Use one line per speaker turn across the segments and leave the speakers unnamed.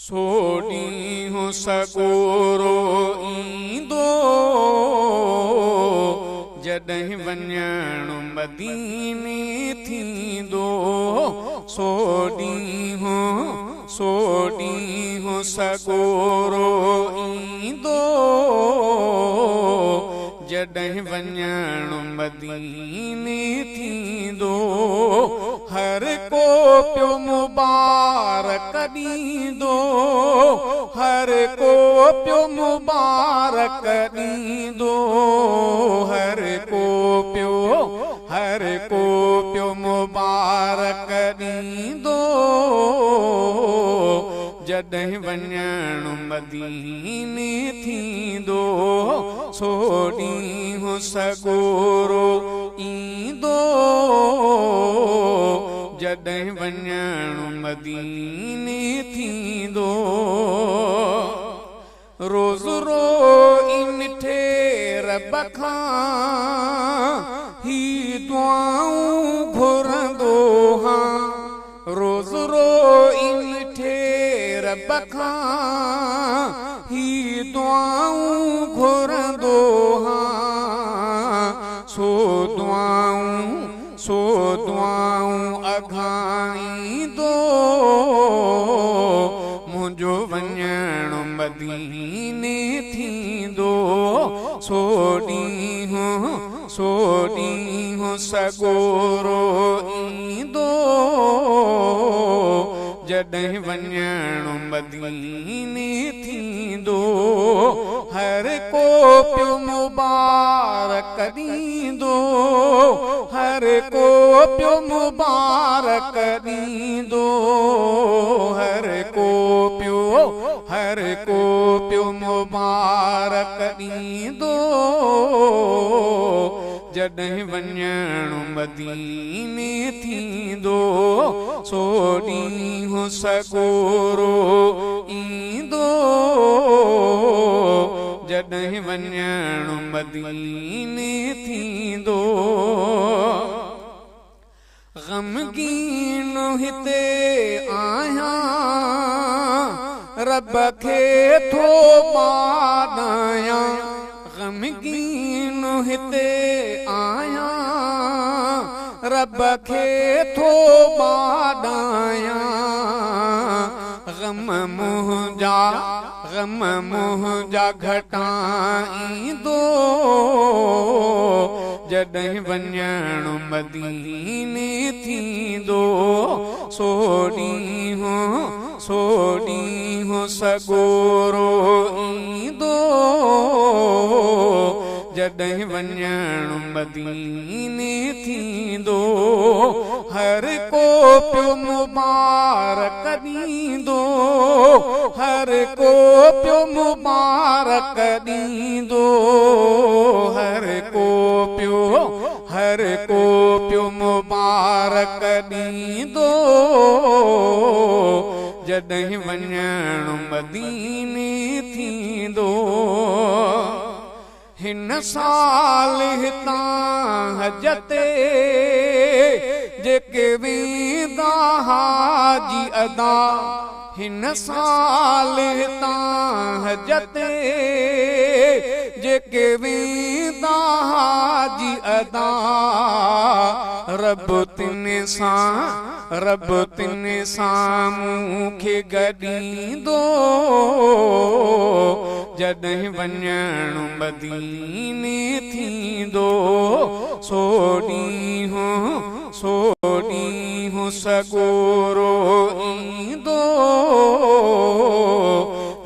सोडीं सगोरो ईंदो जॾहिं वञण मदीने थींदो। सोडीं सगोरो ईंदो जॾहिं वञण मदीने थींदो। हर को पियो मुबारक ॾींदो, हर को पियो मुबारक ॾींदो, हर को पियो मुबारक ॾींदो जॾहिं वञण मदीने थींदो। सोडीं सगोरो ईंदो जॾहिं वञण मदीने थींदो। रोज़ रोई मिठे रब खां ही दुआऊं घुरंदो हां। रोज़ रोई मिठे रब खां ही दुआऊं घुरंदो हां। सो दुआऊं अघाईंदो मुंहिंजो वञण मदीने थींदो। सोडीं सगोरो ईंदो जॾहिं वञण मदीने थींदो। हर को पियो मुबारक ॾींदो, हर को पियो मुबारक ॾींदो, हर को पियो मुबारक ॾींदो जॾहिं वञण मदीने थींदो। सोडीं सगोरो ईंदो जॾहिं वञण मदीने थींदो। ग़मगीन हिते आहियां रब खे थो ॿाॾायां। ग़मगीन हिते आहियां रब खे थो ॿाॾायां। ग़म मुंहिंजा घटाईंदो जॾहिं वञण मदीने थींदो। सोडीं सगोरो ईंदो जॾहिं वञण मदीने थींदो। हर को पियो मुबारक ॾींदो, हर को पियो मुबारक ॾींदो, हर को पियो मुबारक ॾींदो जॾहिं वञण मदीने थींदो। हिन साल हितां हज ते जेके वेंदा हाजी अदा। हिन साल हितां हज ते जेके वेंदा हाजी अदा। रब तिन सां मूंखे गॾींदो जॾहिं वञण मदीने थींदो। सोडीं सगोरो ईंदो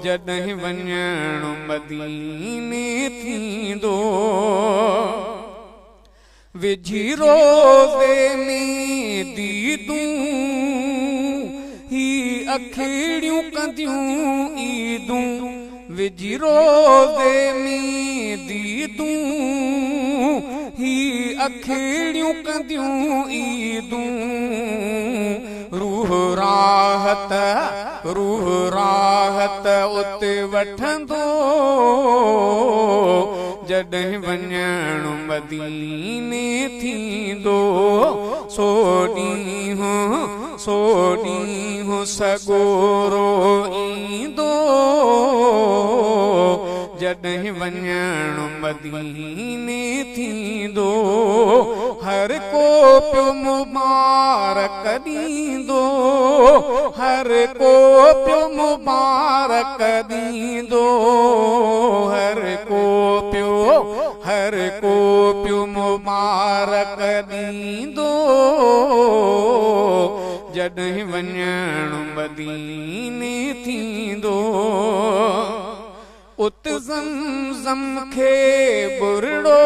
जॾहिं वञण मदीने थींदो। विझी रोज़े में दीदूं ही अखिड़ियूं कंदियूं ईदूं। विझी रोज़े में दीदूं ही अखिड़ियूं कंदियूं ईदूं। रूह राहत उते वठंदो जॾहिं वञण मदीने थींदो सो ॾींहुं सगोरो ईंदो जॾहिं वञण मदीने थींदो हर को पियो मुबारक ॾींदो हर को पियो मुबारक ॾींदो हर को पियो मुबारक ॾींदो जॾहिं वञण मदीने थींदो उत ज़मज़म खे बुरड़ो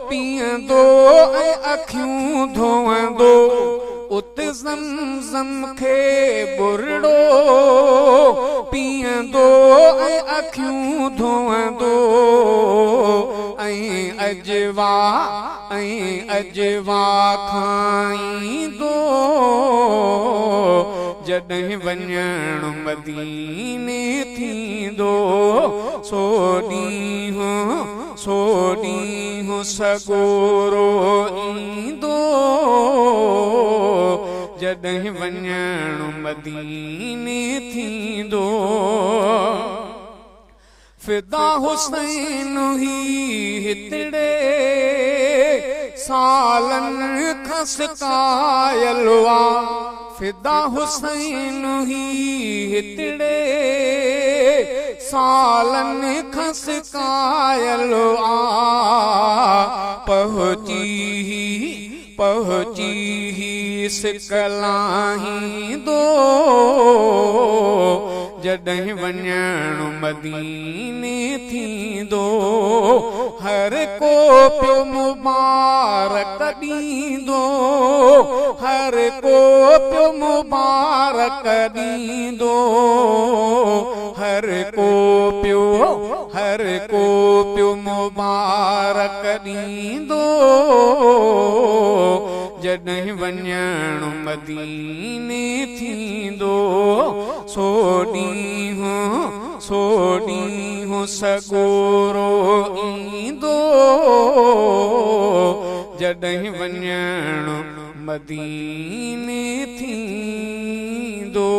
पीअंदो ऐं अखियूं धोअंदो उत ज़मज़म खे बुरड़ो पीअंदो ऐं अखियूं धोअंदो ऐं अजवा खाईंदो जॾहिं वञण मदीने थींदो सो ॾींहुं सगोरो ईंदो जॾहिं वञण मदीने थींदो फिदा हुसैन ही हितड़े सालनि खां सिकायल हुआ फिदा हुसैन ही हितड़े सालनि खां सिकायल हुआ पहुची ही सिकलाहींदो जॾहिं वञण मदीने थींदो हर को पियो मुबारक ॾींदो हर को पियो मुबारक ॾींदो हर को पियो मुबारक ॾींदो जॾहिं वञण मदीने थींदो सो ॾींहुं सगोरो ईंदो जॾहिं वञण मदीने थींदो।